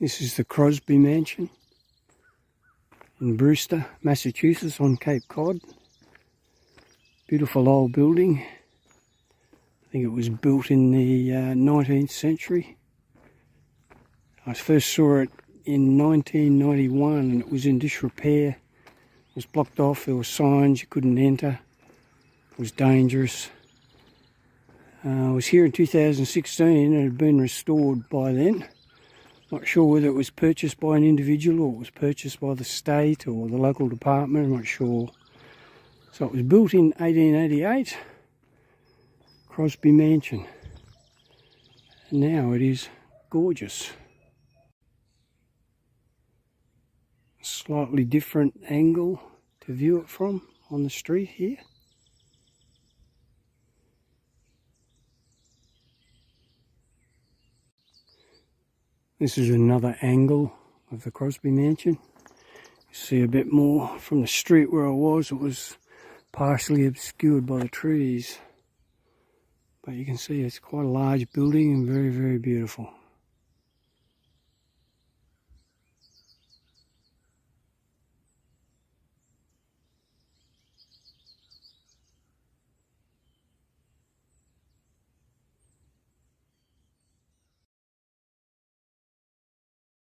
This is the Crosby Mansion in Brewster, Massachusetts on Cape Cod. Beautiful old building. I think it was built in the 19th century. I first saw it in 1991 and it was in disrepair. It was blocked off, there were signs you couldn't enter. It was dangerous. I was here in 2016 and it had been restored by then. Not sure whether it was purchased by an individual or it was purchased by the state or the local department, I'm not sure. So it was built in 1888, Crosby Mansion. And now it is gorgeous. A slightly different angle to view it from on the street here. This is another angle of the Crosby Mansion. You see a bit more from the street where I was. It was partially obscured by the trees. But you can see it's quite a large building and very, very beautiful.